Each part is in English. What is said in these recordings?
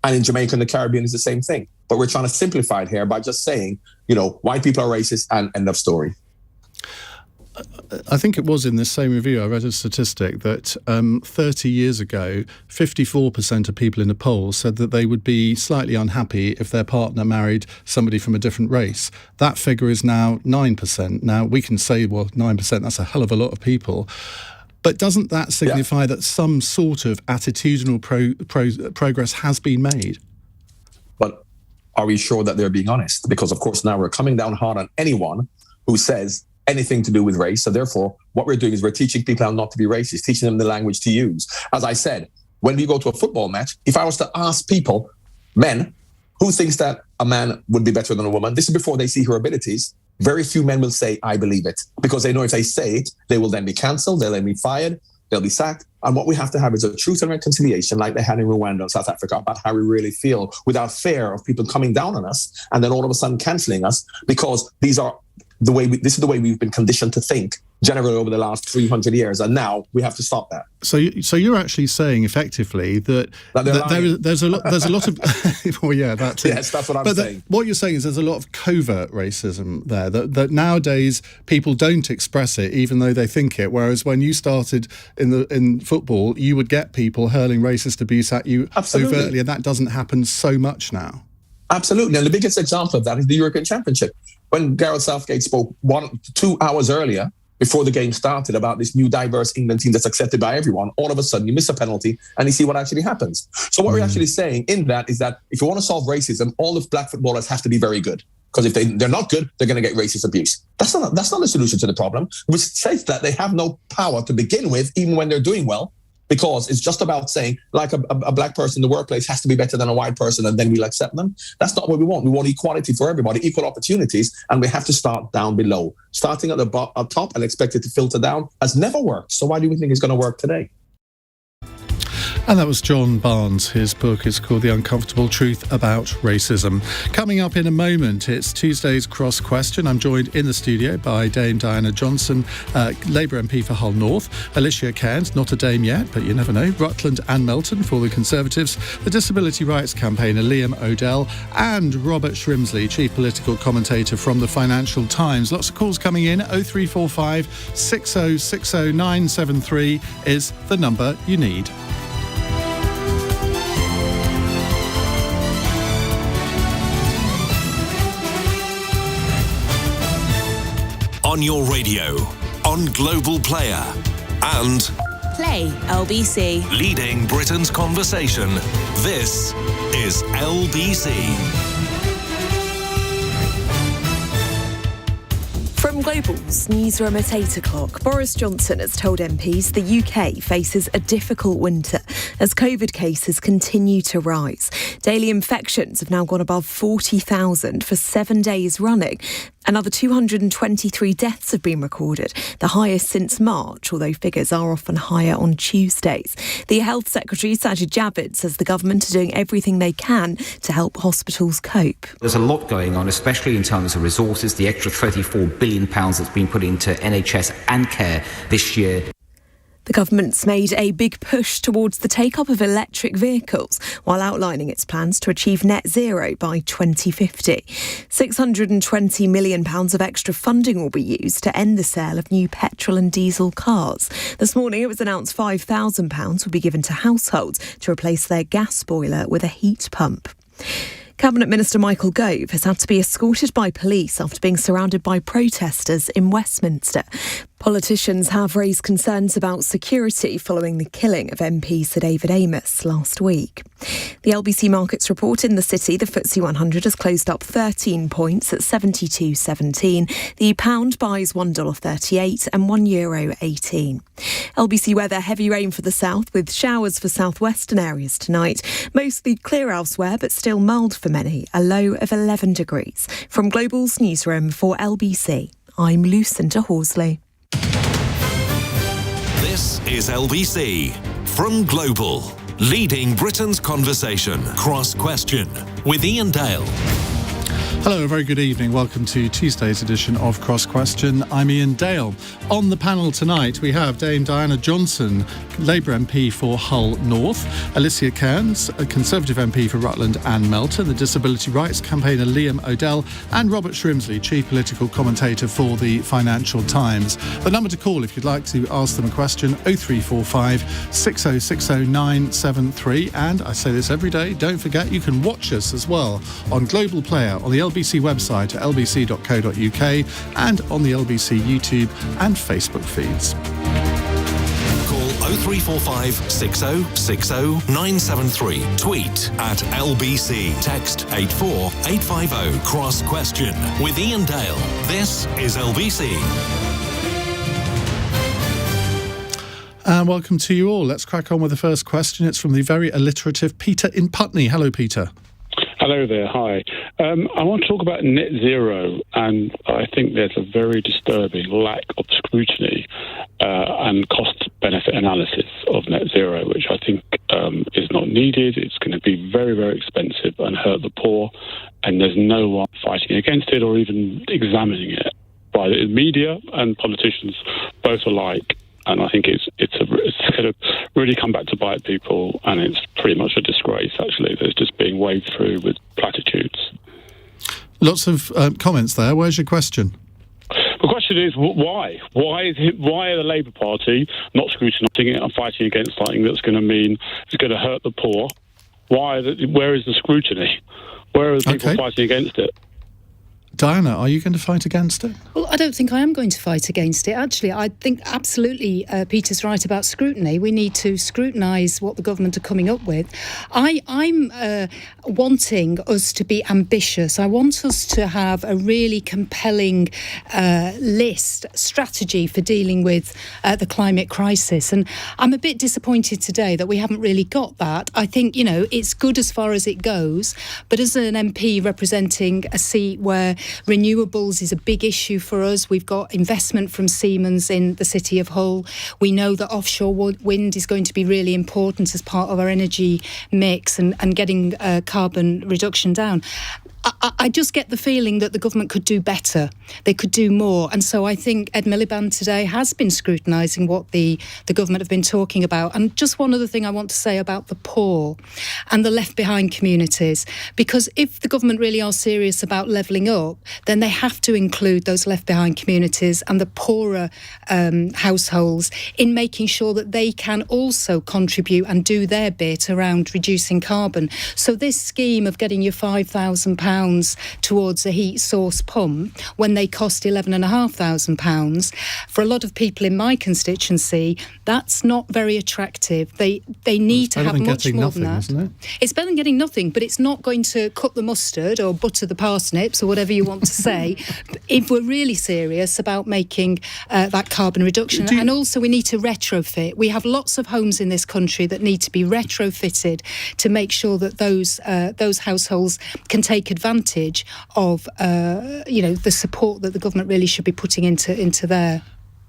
And in Jamaica and the Caribbean, it's the same thing. But we're trying to simplify it here by just saying, white people are racist and end of story. I think it was in this same review, I read a statistic that 30 years ago, 54% of people in a poll said that they would be slightly unhappy if their partner married somebody from a different race. That figure is now 9%. Now, we can say, well, 9%, that's a hell of a lot of people. But doesn't that signify that some sort of attitudinal progress has been made? But are we sure that they're being honest? Because, of course, now we're coming down hard on anyone who says anything to do with race. So therefore, what we're doing is we're teaching people how not to be racist, teaching them the language to use. As I said, when we go to a football match, if I was to ask people, men, who thinks that a man would be better than a woman? This is before they see her abilities. Very few men will say, I believe it, because they know if they say it, they will then be cancelled, they'll then be fired, they'll be sacked. And what we have to have is a truth and reconciliation like they had in Rwanda and South Africa about how we really feel without fear of people coming down on us and then all of a sudden cancelling us, because this is the way we've been conditioned to think generally over the last 300 years, and now we have to stop that. So you're actually saying effectively that there's a lot of well, yeah, that too. Yes, that's what I'm saying. What you're saying is there's a lot of covert racism there, that nowadays people don't express it even though they think it, whereas when you started in football, you would get people hurling racist abuse at you overtly, and that doesn't happen so much now. Absolutely, and the biggest example of that is the European Championship. When Gareth Southgate spoke 2 hours earlier, before the game started, about this new diverse England team that's accepted by everyone, all of a sudden you miss a penalty and you see what actually happens. So what we're actually saying in that is that if you want to solve racism, all of black footballers have to be very good. Because if they're not good, they're going to get racist abuse. That's not the solution to the problem, which says that they have no power to begin with, even when they're doing well. Because it's just about saying, like a black person in the workplace has to be better than a white person and then we'll accept them. That's not what we want. We want equality for everybody, equal opportunities, and we have to start down below. Starting at the top and expect it to filter down has never worked. So why do we think it's going to work today? And that was John Barnes. His book is called The Uncomfortable Truth About Racism. Coming up in a moment, it's Tuesday's Cross Question. I'm joined in the studio by Dame Diana Johnson, Labour MP for Hull North, Alicia Kearns, not a Dame yet, but you never know, Rutland and Melton for the Conservatives, the Disability Rights campaigner Liam O'Dell, and Robert Shrimsley, Chief Political Commentator from the Financial Times. Lots of calls coming in. 0345 6060 973 is the number you need. On your radio, on Global Player, and Play LBC. Leading Britain's conversation. This is LBC. From Global's newsroom at 8 o'clock, Boris Johnson has told MPs the UK faces a difficult winter as COVID cases continue to rise. Daily infections have now gone above 40,000 for 7 days running. Another 223 deaths have been recorded, the highest since March, although figures are often higher on Tuesdays. The Health Secretary, Sajid Javid, says the government are doing everything they can to help hospitals cope. There's a lot going on, especially in terms of resources, the extra £34 billion that's been put into NHS and care this year. The government's made a big push towards the take-up of electric vehicles while outlining its plans to achieve net zero by 2050. £620 million of extra funding will be used to end the sale of new petrol and diesel cars. This morning it was announced £5,000 will be given to households to replace their gas boiler with a heat pump. Cabinet Minister Michael Gove has had to be escorted by police after being surrounded by protesters in Westminster. Politicians have raised concerns about security following the killing of MP Sir David Amess last week. The LBC Markets report in the city, the FTSE 100 has closed up 13 points at 72.17. The pound buys $1.38 and €1.18. LBC weather, heavy rain for the south with showers for southwestern areas tonight. Mostly clear elsewhere, but still mild for many, a low of 11 degrees. From Global's newsroom for LBC, I'm Lucinda Horsley. This is LBC from Global, leading Britain's conversation. Cross Question with Iain Dale. Hello, a very good evening. Welcome to Tuesday's edition of Cross Question. I'm Iain Dale. On the panel tonight, we have Dame Diana Johnson, Labour MP for Hull North, Alicia Kearns, a Conservative MP for Rutland and Melton, the disability rights campaigner Liam O'Dell, and Robert Shrimsley, Chief Political Commentator for the Financial Times. The number to call if you'd like to ask them a question, 0345 6060 973. And I say this every day, don't forget you can watch us as well on Global Player, on the LBC website at lbc.co.uk and on the LBC YouTube and Facebook feeds. Call 0345 6060 973. Tweet at LBC. Text 84850. Cross Question with Iain Dale. This is LBC. And welcome to you all. Let's crack on with the first question. It's from the very alliterative Peter in Putney. Hello, Peter. Hello there, hi. I want to talk about net zero, and I think there's a very disturbing lack of scrutiny and cost-benefit analysis of net zero, which I think is not needed. It's going to be very, very expensive and hurt the poor, and there's no one fighting against it or even examining it by the media and politicians both alike. And I think it's going to really come back to bite people, and it's pretty much a disgrace, actually, that it's just being waved through with platitudes. Lots of comments there. Where's your question? The question is, why? Why are the Labour Party not scrutinising it and fighting against something that's going to mean it's going to hurt the poor? Where is the scrutiny? Where are the people fighting against it? Diana, are you going to fight against it? Well, I don't think I am going to fight against it. Actually, I think absolutely Peter's right about scrutiny. We need to scrutinise what the government are coming up with. I'm wanting us to be ambitious. I want us to have a really compelling strategy for dealing with the climate crisis. And I'm a bit disappointed today that we haven't really got that. I think, it's good as far as it goes. But as an MP representing a seat where renewables is a big issue for us. We've got investment from Siemens in the city of Hull. We know that offshore wind is going to be really important as part of our energy mix and getting carbon reduction down. I just get the feeling that the government could do better. They could do more. And so I think Ed Miliband today has been scrutinising what the government have been talking about. And just one other thing I want to say about the poor and the left behind communities, because if the government really are serious about levelling up, then they have to include those left behind communities and the poorer households in making sure that they can also contribute and do their bit around reducing carbon. So this scheme of getting your £5,000 towards a heat source pump when they cost £11,500, for a lot of people in my constituency, that's not very attractive. They need to have much more than that. Isn't it? It's better than getting nothing, but it's not going to cut the mustard or butter the parsnips or whatever you want to say if we're really serious about making that carbon reduction. And also we need to retrofit. We have lots of homes in this country that need to be retrofitted to make sure that those households can take advantage of the support that the government really should be putting into there.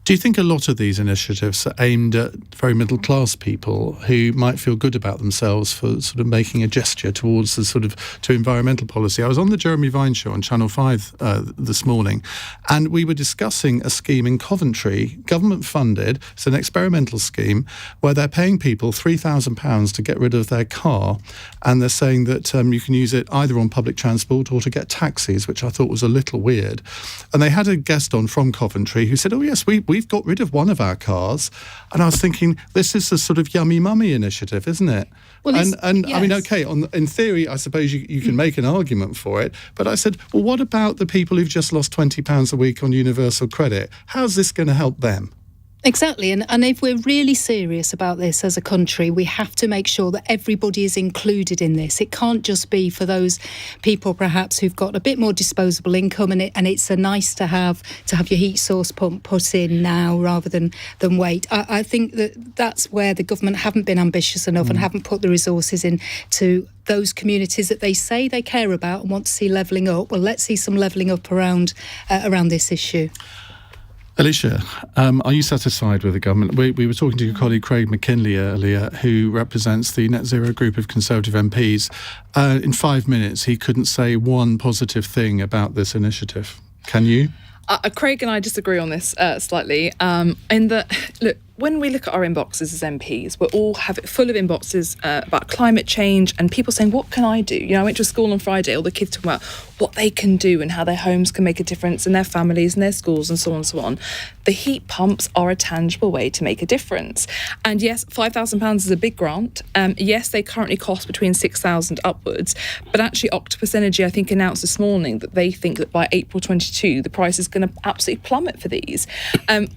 Do you think a lot of these initiatives are aimed at very middle class people who might feel good about themselves for sort of making a gesture towards the to environmental policy? I was on the Jeremy Vine show on Channel 5 this morning, and we were discussing a scheme in Coventry, government funded. It's an experimental scheme where they're paying people £3,000 to get rid of their car, and they're saying that you can use it either on public transport or to get taxis, which I thought was a little weird. And they had a guest on from Coventry who said, oh yes, we've got rid of one of our cars. And I was thinking, this is a sort of yummy mummy initiative, isn't it? Well, yes. I mean, okay, in theory, I suppose you can make an argument for it. But I said, well, what about the people who've just lost £20 a week on universal credit? How's this going to help them? Exactly, and if we're really serious about this as a country, we have to make sure that everybody is included in this. It can't just be for those people perhaps who've got a bit more disposable income, and it's a nice to have your heat source pump put in now rather than wait. I think that's where the government haven't been ambitious enough and haven't put the resources into those communities that they say they care about and want to see levelling up. Well, let's see some levelling up around this issue. Alicia, are you satisfied with the government? We were talking to your colleague Craig McKinley earlier, who represents the Net Zero group of Conservative MPs. In 5 minutes, he couldn't say one positive thing about this initiative. Can you? Craig and I disagree on this slightly. In that, look, when we look at our inboxes as MPs, we're all full of inboxes about climate change and people saying, what can I do? I went to school on Friday, all the kids talking about what they can do and how their homes can make a difference in their families and their schools and so on and so on. The heat pumps are a tangible way to make a difference. And yes, £5,000 is a big grant. Yes, they currently cost between £6,000 upwards. But actually, Octopus Energy, I think, announced this morning that they think that by April 22, the price is going to absolutely plummet for these.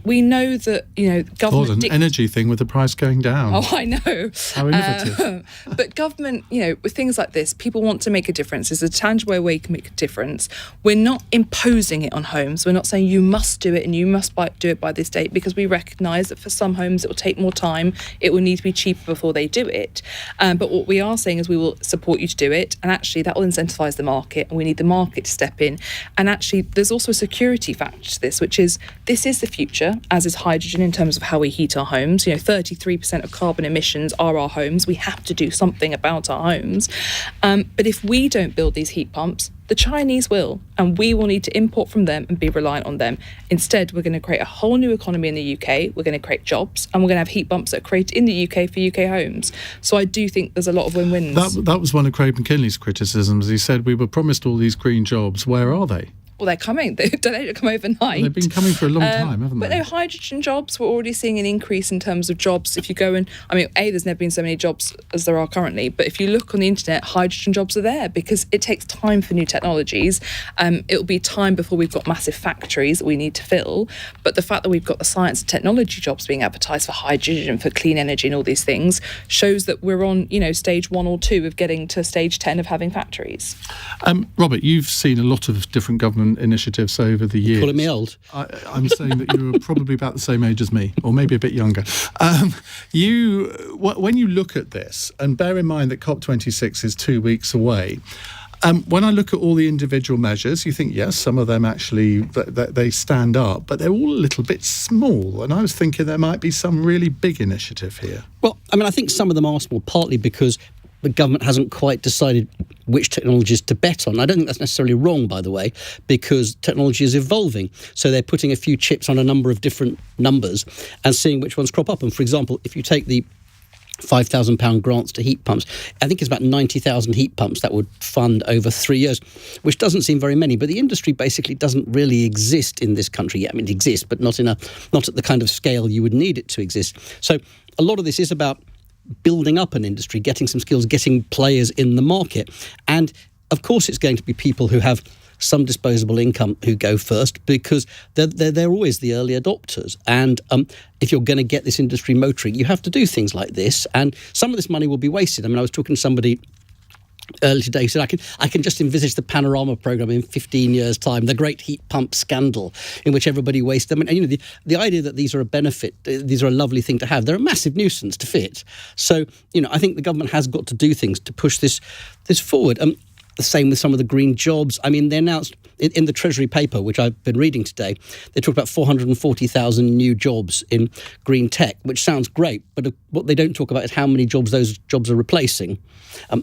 We know that, government... an energy thing with the price going down. Oh, I know. How innovative. But government, with things like this, people want to make a difference. There's a tangible way you can make a difference. We're not imposing it on homes. We're not saying you must do it and you must do it by this date, because we recognise that for some homes it will take more time. It will need to be cheaper before they do it. But what we are saying is we will support you to do it, and actually that will incentivise the market, and we need the market to step in. And actually there's also a security factor to this, which is this is the future, as is hydrogen, in terms of how we heat our homes. 33% of carbon emissions are our homes. We have to do something about our homes. But if we don't build these heat pumps, the Chinese will, and we will need to import from them and be reliant on them. Instead, we're going to create a whole new economy in the UK. We're going to create jobs, and we're going to have heat pumps that are created in the UK for UK homes. So I do think there's a lot of win-wins. That was one of Craig McKinley's criticisms. He said we were promised all these green jobs. Where are they? Well, they're coming. They don't come overnight. They've been coming for a long time, haven't they? But no, hydrogen jobs, we're already seeing an increase in terms of jobs. If you go and, there's never been so many jobs as there are currently, but if you look on the internet, hydrogen jobs are there because it takes time for new technologies. It'll be time before we've got massive factories that we need to fill. But the fact that we've got the science and technology jobs being advertised for hydrogen, for clean energy and all these things shows that we're on, stage 1 or 2 of getting to stage 10 of having factories. Robert, you've seen a lot of different government initiatives over the years. Calling me old? I'm saying that you were probably about the same age as me, or maybe a bit younger. When you look at this, and bear in mind that COP26 is 2 weeks away, when I look at all the individual measures, you think, yes, some of them actually, they stand up, but they're all a little bit small. And I was thinking there might be some really big initiative here. Well, I think some of them are small, partly because the government hasn't quite decided which technologies to bet on. I don't think that's necessarily wrong, by the way, because technology is evolving. So they're putting a few chips on a number of different numbers and seeing which ones crop up. And for example, if you take the £5,000 grants to heat pumps, I think it's about 90,000 heat pumps that would fund over 3 years, which doesn't seem very many. But the industry basically doesn't really exist in this country yet. It exists, but not at the kind of scale you would need it to exist. So a lot of this is about building up an industry, getting some skills, getting players in the market. And of course it's going to be people who have some disposable income who go first, because they're always the early adopters. And if you're going to get this industry motoring, you have to do things like this. And some of this money will be wasted. I was talking to somebody earlier today who said, I can just envisage the Panorama programme in 15 years' time, the great heat pump scandal in which everybody wastes them. And the idea that these are a benefit, these are a lovely thing to have, they're a massive nuisance to fit. So, I think the government has got to do things to push this forward. The same with some of the green jobs. They announced in the Treasury paper, which I've been reading today, they talk about 440,000 new jobs in green tech, which sounds great. But what they don't talk about is how many jobs those jobs are replacing,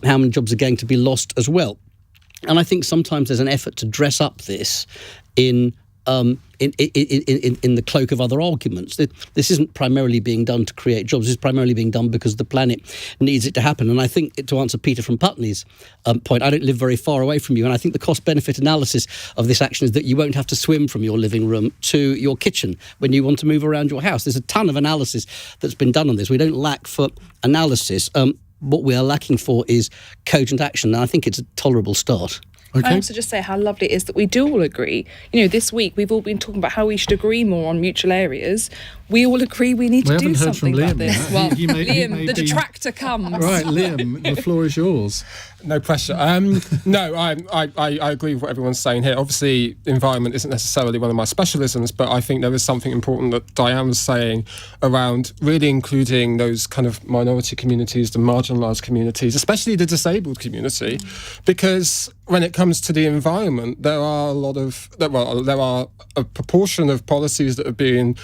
how many jobs are going to be lost as well. And I think sometimes there's an effort to dress up this in the cloak of other arguments. This isn't primarily being done to create jobs. It's primarily being done because the planet needs it to happen. And I think, to answer Peter from Putney's point, I don't live very far away from you, and I think the cost-benefit analysis of this action is that you won't have to swim from your living room to your kitchen when you want to move around your house. There's a ton of analysis that's been done on this. We don't lack for analysis. What we are lacking for is cogent action, and I think it's a tolerable start. Okay. I also just say how lovely it is that we do all agree. This week we've all been talking about how we should agree more on mutual areas. We all agree we need to do something about this. Well, Liam, the detractor comes. Right, Liam, the floor is yours. No pressure. No, I agree with what everyone's saying here. Obviously, environment isn't necessarily one of my specialisms, but I think there is something important that Diane was saying around really including those kind of minority communities, the marginalised marginalised communities, especially the disabled community, because when it comes to the environment, there are a proportion of policies that have been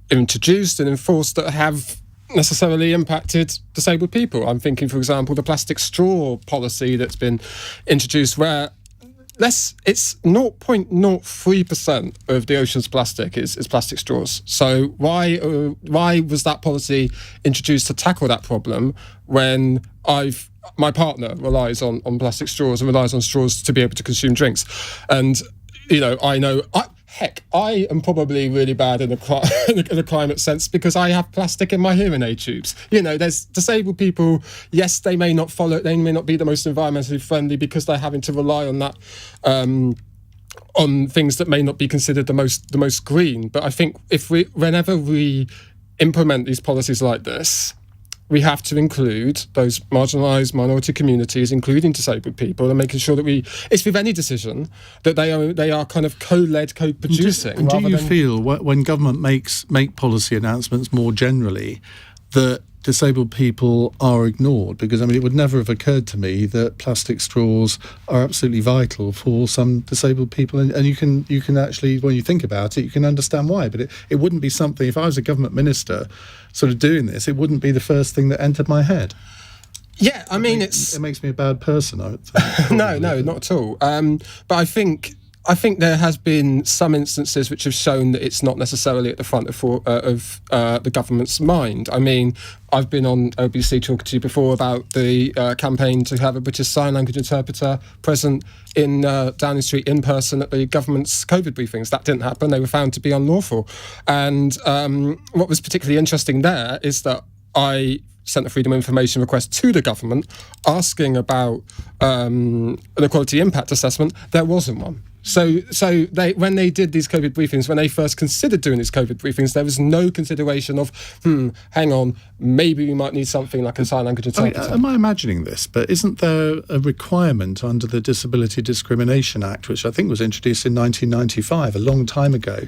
introduced and enforced that have necessarily impacted disabled people. I'm thinking, for example, the plastic straw policy that's been introduced, where it's 0.03% of the ocean's plastic is plastic straws. So why was that policy introduced to tackle that problem when my partner relies on plastic straws and relies on straws to be able to consume drinks? And I am probably really bad in the climate sense because I have plastic in my hearing aid tubes. There's disabled people, yes, they may not be the most environmentally friendly because they're having to rely on that, on things that may not be considered the most green. But I think whenever we implement these policies like this, we have to include those marginalised minority communities, including disabled people, and making sure that it's with any decision that they are kind of co-led, co-producing. And do you feel when government make policy announcements more generally that disabled people are ignored? Because it would never have occurred to me that plastic straws are absolutely vital for some disabled people, and you can actually, when you think about it, you can understand why. But it wouldn't be something, if I was a government minister sort of doing this, it wouldn't be the first thing that entered my head. Yeah, it makes me a bad person, I would think. No, not at all. But I think there has been some instances which have shown that it's not necessarily at the front of the government's mind. I've been on LBC talking to you before about the campaign to have a British Sign Language interpreter present in Downing Street in person at the government's COVID briefings. That didn't happen. They were found to be unlawful. And what was particularly interesting there is that I sent a Freedom of Information request to the government asking about an equality impact assessment. There wasn't one. So when they did these COVID briefings, when they first considered doing these COVID briefings, there was no consideration of, hang on, maybe we might need something like a sign language interpreter. Am I imagining this? But isn't there a requirement under the Disability Discrimination Act, which I think was introduced in 1995, a long time ago,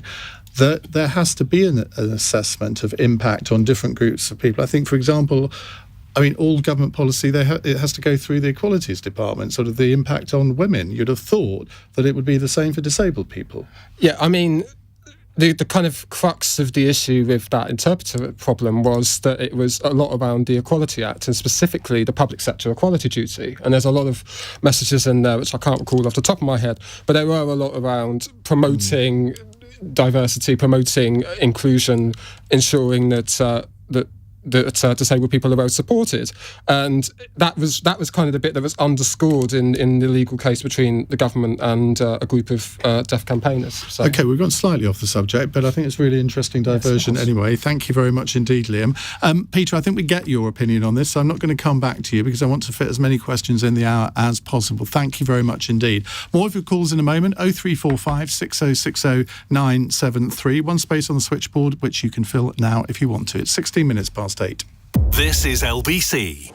that there has to be an assessment of impact on different groups of people? I think, for example, all government policy, it has to go through the Equalities Department, sort of the impact on women. You'd have thought that it would be the same for disabled people. Yeah, the kind of crux of the issue with that interpreter problem was that it was a lot around the Equality Act and specifically the public sector equality duty. And there's a lot of messages in there which I can't recall off the top of my head, but there were a lot around promoting diversity, promoting inclusion, ensuring that disabled people are well supported, and that was kind of the bit that was underscored in the legal case between the government and a group of deaf campaigners. So. Okay, we've gone slightly off the subject, but I think it's a really interesting diversion anyway. Thank you very much indeed, Liam. Peter, I think we get your opinion on this, so I'm not going to come back to you because I want to fit as many questions in the hour as possible. Thank you very much indeed. More of your calls in a moment. 0345 6060 973. One space on the switchboard, which you can fill now if you want to. It's 16 minutes past 8. This is LBC.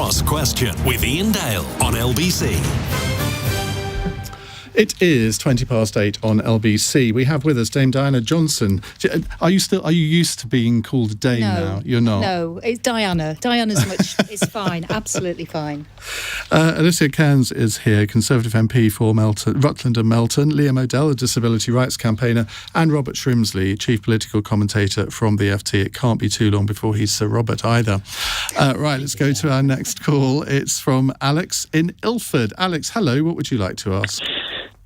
Cross Question with Iain Dale on LBC. It is 8:20 on LBC. We have with us Dame Diana Johnson. Are you used to being called Dame now? You're not? No, it's Diana. Diana's it's fine, absolutely fine. Alicia Kearns is here, Conservative MP for Rutland and Melton, Liam O'Dell, a disability rights campaigner, and Robert Shrimsley, chief political commentator from the FT. It can't be too long before he's Sir Robert either. Right, let's go to our next call. It's from Alex in Ilford. Alex, hello. What would you like to ask?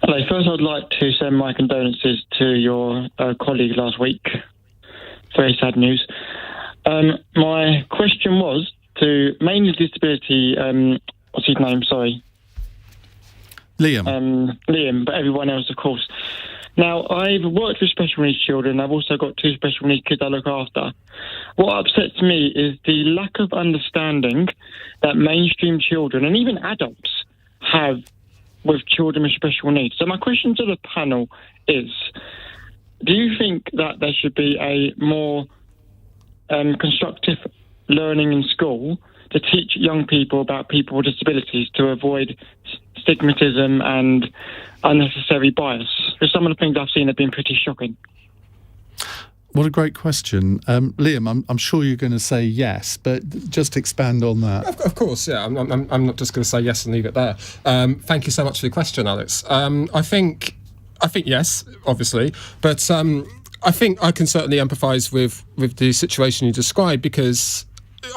Hello. First, I'd like to send my condolences to your colleague last week. Very sad news. My question was to mainly disability. What's his name? Sorry. Liam. Liam, but everyone else, of course. Now, I've worked with special needs children. I've also got 2 special needs kids I look after. What upsets me is the lack of understanding that mainstream children and even adults have with children with special needs. So my question to the panel is, do you think that there should be a more constructive learning in school to teach young people about people with disabilities to avoid stigmatism and unnecessary bias? Because some of the things I've seen have been pretty shocking. What a great question. Liam, I'm sure you're going to say yes, but just expand on that. Of course, yeah. I'm not just going to say yes and leave it there. Thank you so much for the question, Alex. I think yes, obviously, but I think I can certainly empathise with the situation you described, because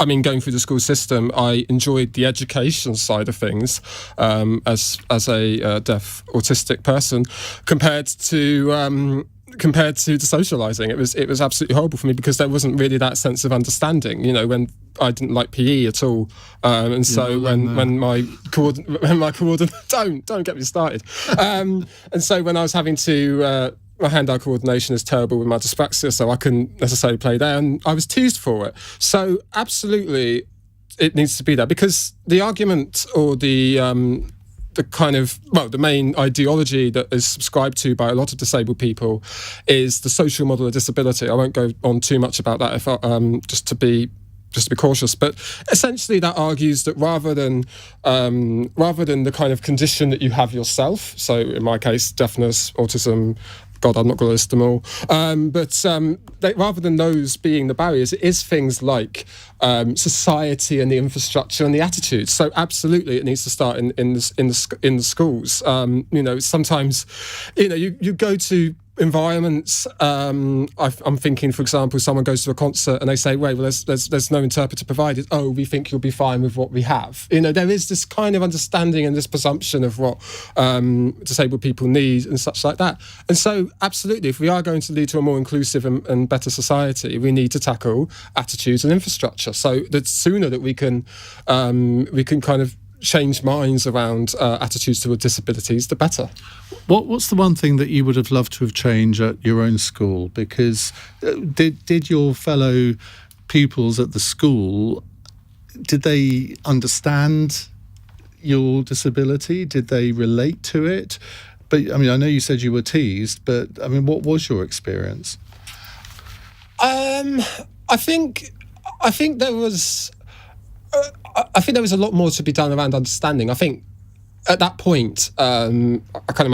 I mean, going through the school system, I enjoyed the education side of things as a deaf autistic person compared to the socialising. It was absolutely horrible for me because there wasn't really that sense of understanding. You know, when I didn't like PE at all, and so when my coordinator don't get me started, and so when I was having to. My hand-eye coordination is terrible with my dyspraxia, so I couldn't necessarily play there, and I was teased for it. So absolutely, it needs to be there, because the argument or the main ideology that is subscribed to by a lot of disabled people is the social model of disability. I won't go on too much about that, just to be cautious, but essentially that argues that rather than the kind of condition that you have yourself, so in my case, deafness, autism. God, I'm not going to list them all. Rather than those being the barriers, it is things like society and the infrastructure and the attitudes. So absolutely, it needs to start in the schools. Sometimes, you go to environments. I'm thinking, for example, someone goes to a concert and they say, "Wait, well, there's no interpreter provided." Oh, we think you'll be fine with what we have. There is this kind of understanding and this presumption of what disabled people need and such like that. And so, absolutely, if we are going to lead to a more inclusive and better society, we need to tackle attitudes and infrastructure. So the sooner that we can kind of change minds around attitudes toward disabilities, the better. What's the one thing that you would have loved to have changed at your own school? Because did your fellow pupils at the school, did they understand your disability? Did they relate to it? But I mean, I know you said you were teased, but I mean, what was your experience? I think there was. I think there was a lot more to be done around understanding. I think at that point, my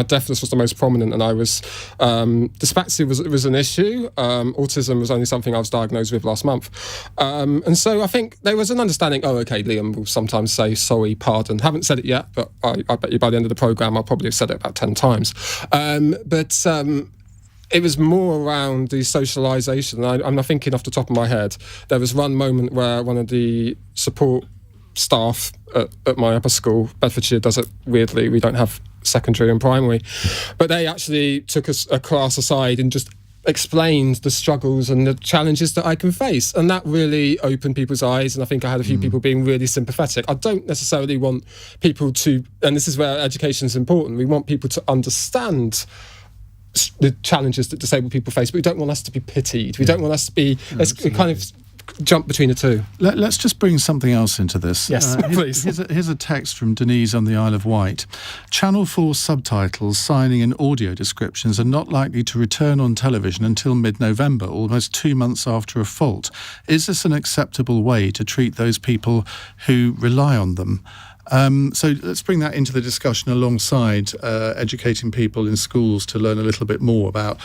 deafness was the most prominent, and I was dyspraxia was an issue. Autism was only something I was diagnosed with last month, and so I think there was an understanding. Oh, okay, Liam will sometimes say sorry, pardon. Haven't said it yet, but I bet you by the end of the programme I'll probably have said it about 10 times. It was more around the socialisation. I'm not thinking off the top of my head. There was one moment where one of the support staff at my upper school, Bedfordshire does it weirdly, we don't have secondary and primary, but they actually took a class aside and just explained the struggles and the challenges that I can face, and that really opened people's eyes, and I think I had a few people being really sympathetic. I don't necessarily want people to, and this is where education is important, we want people to understand the challenges that disabled people face, but we don't want us to be pitied. We don't want us to be jump between the two. Let's just bring something else into this. Yes, please. Here's a text from Denise on the Isle of Wight. Channel 4 subtitles, signing and audio descriptions are not likely to return on television until mid-November, almost 2 months after a fault. Is this an acceptable way to treat those people who rely on them? So let's bring that into the discussion alongside educating people in schools to learn a little bit more about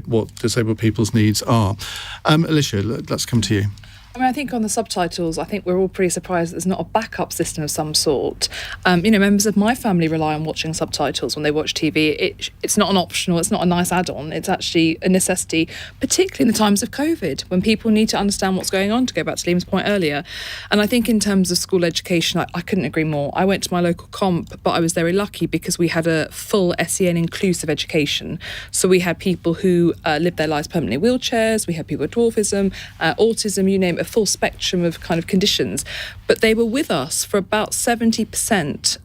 what disabled people's needs are. Alicia, let's come to you. I mean, I think on the subtitles, I think we're all pretty surprised that there's not a backup system of some sort. Members of my family rely on watching subtitles when they watch TV. It's not an optional, it's not a nice add-on, it's actually a necessity, particularly in the times of COVID, when people need to understand what's going on, to go back to Liam's point earlier. And I think in terms of school education, I couldn't agree more. I went to my local comp, but I was very lucky because we had a full SEN inclusive education. So we had people who lived their lives permanently in wheelchairs, we had people with dwarfism, autism, you name it, a full spectrum of kind of conditions, but they were with us for about 70%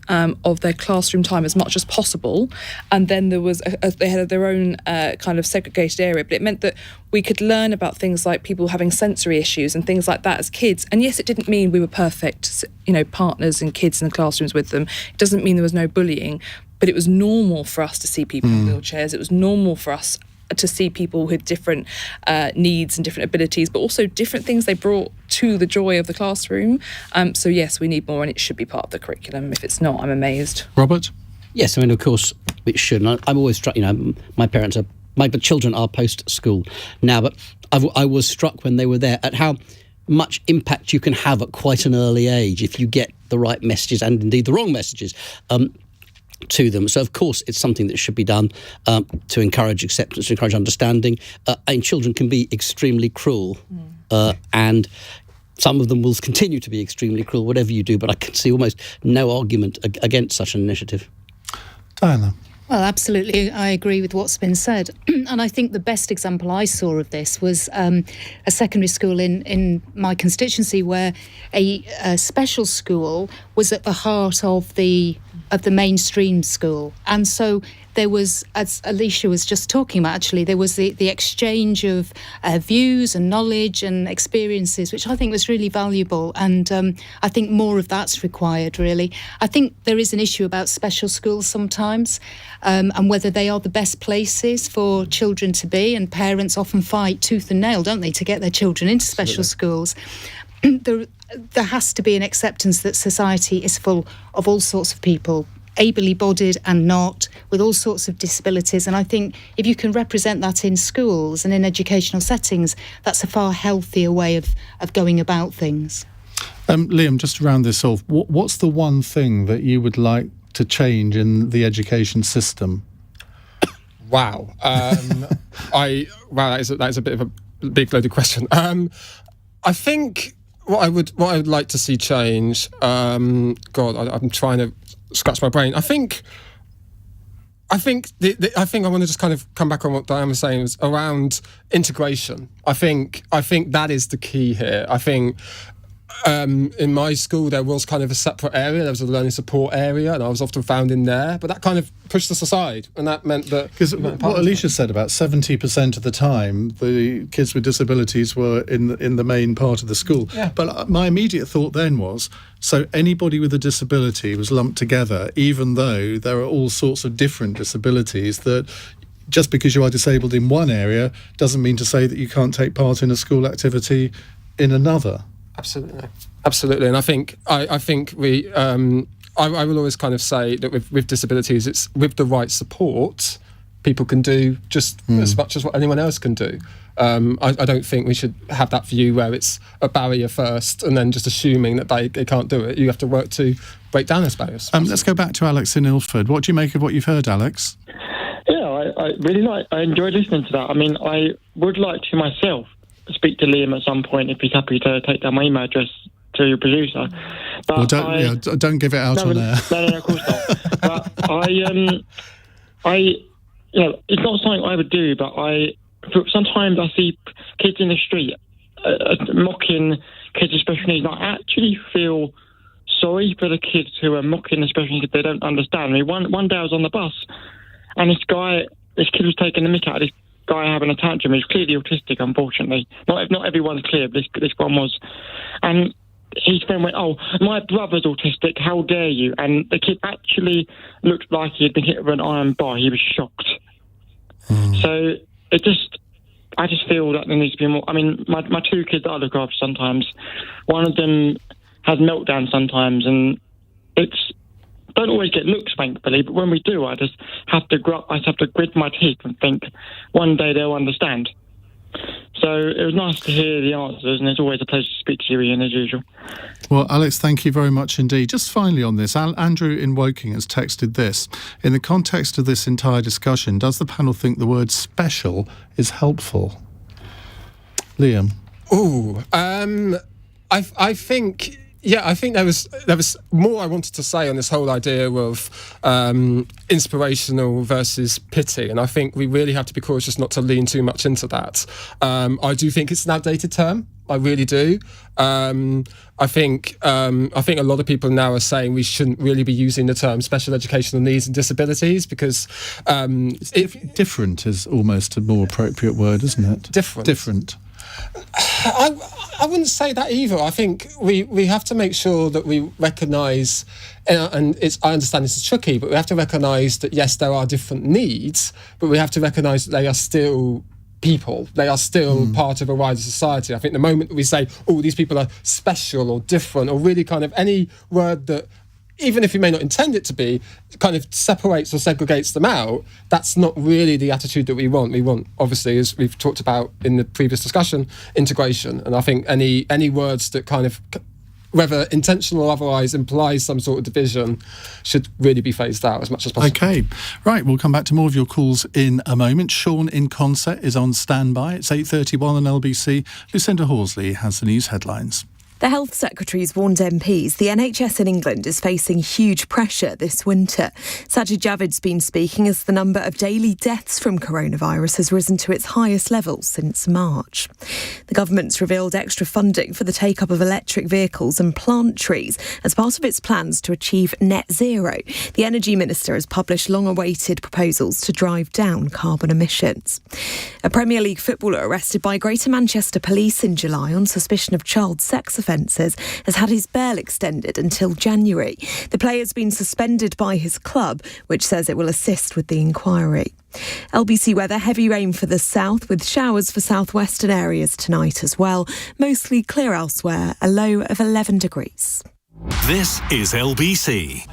of their classroom time as much as possible, and then there was they had their own kind of segregated area, but it meant that we could learn about things like people having sensory issues and things like that as kids. And yes, it didn't mean we were perfect, partners and kids in the classrooms with them. It doesn't mean there was no bullying, but it was normal for us to see people in wheelchairs. It was normal for us to see people with different needs and different abilities, but also different things they brought to the joy of the classroom. So yes, we need more, and it should be part of the curriculum. If it's not, I'm amazed. Robert? Yes, I mean, of course, it should. And I'm always struck, my children are post-school now, but I was struck when they were there at how much impact you can have at quite an early age if you get the right messages and indeed the wrong messages to them. So, of course, it's something that should be done to encourage acceptance, to encourage understanding. And children can be extremely cruel. And some of them will continue to be extremely cruel, whatever you do. But I can see almost no argument against such an initiative. Diana? Well, absolutely. I agree with what's been said. And I think the best example I saw of this was a secondary school in my constituency where a special school was at the heart of the mainstream school. And so there was, as Alicia was just talking about, actually, there was the exchange of views and knowledge and experiences, which I think was really valuable. And I think more of that's required, really. I think there is an issue about special schools sometimes and whether they are the best places for children to be. And parents often fight tooth and nail, don't they, to get their children into special schools. There has to be an acceptance that society is full of all sorts of people, ably-bodied and not, with all sorts of disabilities. And I think if you can represent that in schools and in educational settings, that's a far healthier way of going about things. Liam, just to round this off, what's the one thing that you would like to change in the education system? Wow. That is a bit of a big loaded question. I think what I would like to see change. I'm trying to scratch my brain. I think I want to just kind of come back on what Diane was saying was around integration. I think that is the key here. I think in my school there was kind of a separate area. There was a learning support area, and I was often found in there. But that kind of pushed us aside, and that meant that because what Alicia said about 70% of the time the kids with disabilities were in the main part of the school. Yeah. But my immediate thought then was, so anybody with a disability was lumped together, even though there are all sorts of different disabilities that. Just because you are disabled in one area doesn't mean to say that you can't take part in a school activity in another. Absolutely, and I think we. I will always kind of say that with disabilities, it's with the right support, people can do just as much as what anyone else can do. I don't think we should have that view where it's a barrier first and then just assuming that they can't do it. You have to work to break down those barriers. Let's go back to Alex in Ilford. What do you make of what you've heard, Alex? Yeah, I enjoyed listening to that. I mean, I would like to myself speak to Liam at some point if he's happy to take down my email address to your producer. But don't give it out on air. No, of course not. But it's not something I would do, but sometimes I see kids in the street mocking kids with special needs, and I actually feel sorry for the kids who are mocking the special needs because they don't understand. I mean, one day I was on the bus, and this kid was taking the mick out of this guy having a tantrum who's clearly autistic, unfortunately. Not everyone's clear, but this one was. And his friend went, "Oh, my brother's autistic, how dare you?" And the kid actually looked like he had been hit with an iron bar. He was shocked. So I just feel that there needs to be more. I mean, my two kids that I look after sometimes, one of them has meltdowns sometimes, and don't always get looks, thankfully, but when we do, I just have to grit my teeth and think one day they'll understand. So it was nice to hear the answers, and it's always a pleasure to speak to you, Iain, as usual. Well, Alex, thank you very much indeed. Just finally on this, Andrew in Woking has texted this. In the context of this entire discussion, does the panel think the word special is helpful? Liam? I think... Yeah, I think there was more I wanted to say on this whole idea of inspirational versus pity, and I think we really have to be cautious not to lean too much into that. I do think it's an outdated term. I really do. I think a lot of people now are saying we shouldn't really be using the term special educational needs and disabilities because different is almost a more appropriate word, isn't it? Different. I wouldn't say that either. I think we have to make sure that we recognise, and I understand this is tricky, but we have to recognise that yes, there are different needs, but we have to recognise that they are still people. They are still part of a wider society. I think the moment that we say, oh, these people are special or different, or really kind of any word that, even if you may not intend it to be, kind of separates or segregates them out, that's not really the attitude that we want. We want, obviously, as we've talked about in the previous discussion, integration. And I think any words that kind of, whether intentional or otherwise, implies some sort of division should really be phased out as much as possible. OK. Right, we'll come back to more of your calls in a moment. Sean in Consett is on standby. It's 8:31 on LBC. Lucinda Horsley has the news headlines. The Health Secretary's warned MPs the NHS in England is facing huge pressure this winter. Sajid Javid's been speaking as the number of daily deaths from coronavirus has risen to its highest level since March. The government's revealed extra funding for the take-up of electric vehicles and plant trees as part of its plans to achieve net zero. The Energy Minister has published long-awaited proposals to drive down carbon emissions. A Premier League footballer arrested by Greater Manchester Police in July on suspicion of child sex offences has had his bail extended until January. The player's been suspended by his club, which says it will assist with the inquiry. LBC weather, heavy rain for the south with showers for southwestern areas tonight as well. Mostly clear elsewhere, a low of 11 degrees. This is LBC.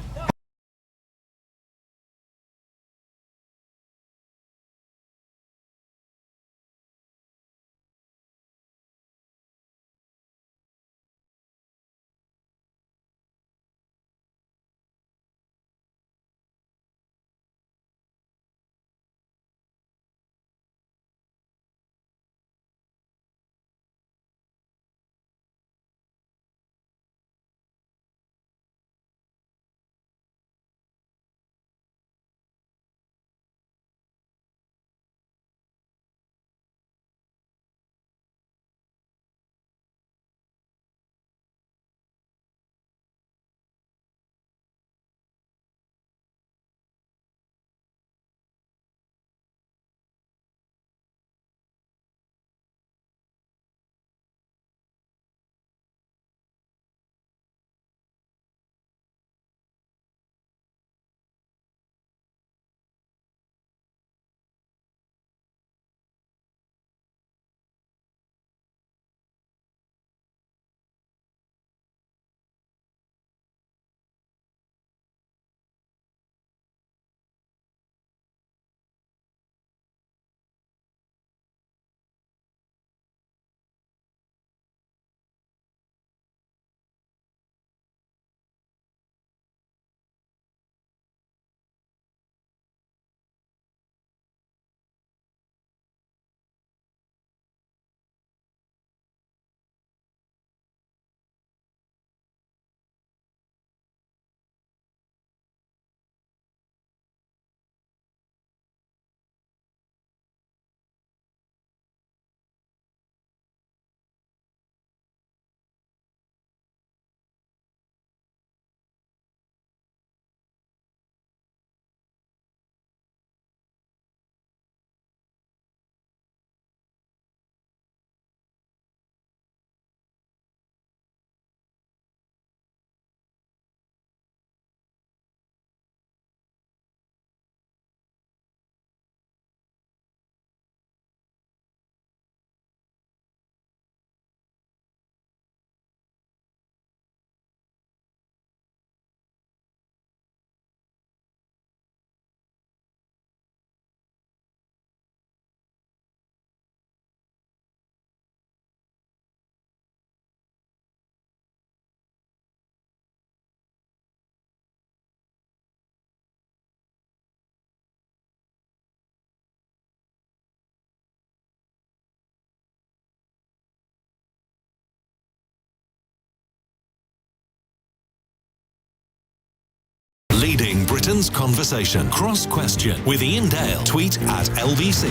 Britain's conversation. Cross Question with Iain Dale. Tweet at LBC.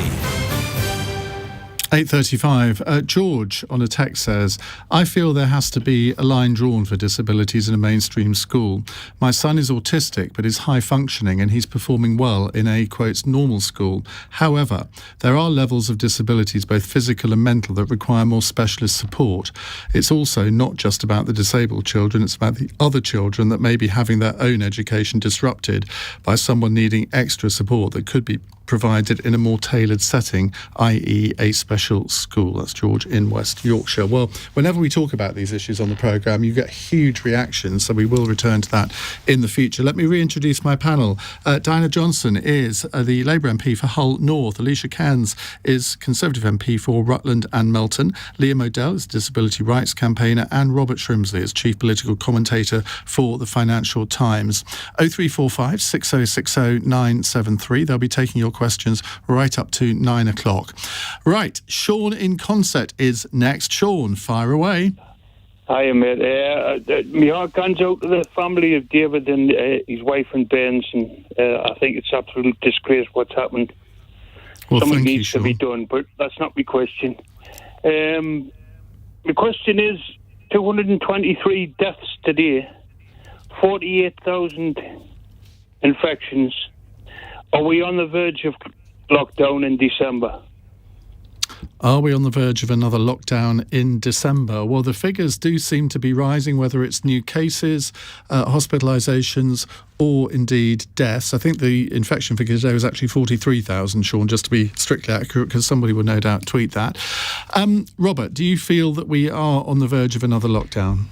8:35. George on a text says, I feel there has to be a line drawn for disabilities in a mainstream school. My son is autistic but is high functioning and he's performing well in a, quotes, normal school. However, there are levels of disabilities, both physical and mental, that require more specialist support. It's also not just about the disabled children, it's about the other children that may be having their own education disrupted by someone needing extra support that could be provided in a more tailored setting, i.e. a special school. That's George in West Yorkshire. Well, whenever we talk about these issues on the programme, you get huge reactions, so we will return to that in the future. Let me reintroduce my panel. Diana Johnson is the Labour MP for Hull North. Alicia Kearns is Conservative MP for Rutland and Melton. Liam O'Dell is Disability Rights campaigner, and Robert Shrimsley is Chief Political Commentator for the Financial Times. 0345 6060 973. They'll be taking your questions right up to 9 o'clock. Right, Sean in Consett is next. Sean, fire away. Hi, mate. My heart goes out to the family of David and his wife and bairns, and I think it's absolute disgrace what's happened. Well, Something thank you, needs to Sean. be done, but that's not my question. My question is 223 deaths today, 48,000 infections. Are we on the verge of lockdown in December? Are we on the verge of another lockdown in December? Well, the figures do seem to be rising, whether it's new cases, hospitalisations, or indeed deaths. I think the infection figure today was actually 43,000, Sean, just to be strictly accurate, because somebody would no doubt tweet that. Robert, do you feel that we are on the verge of another lockdown?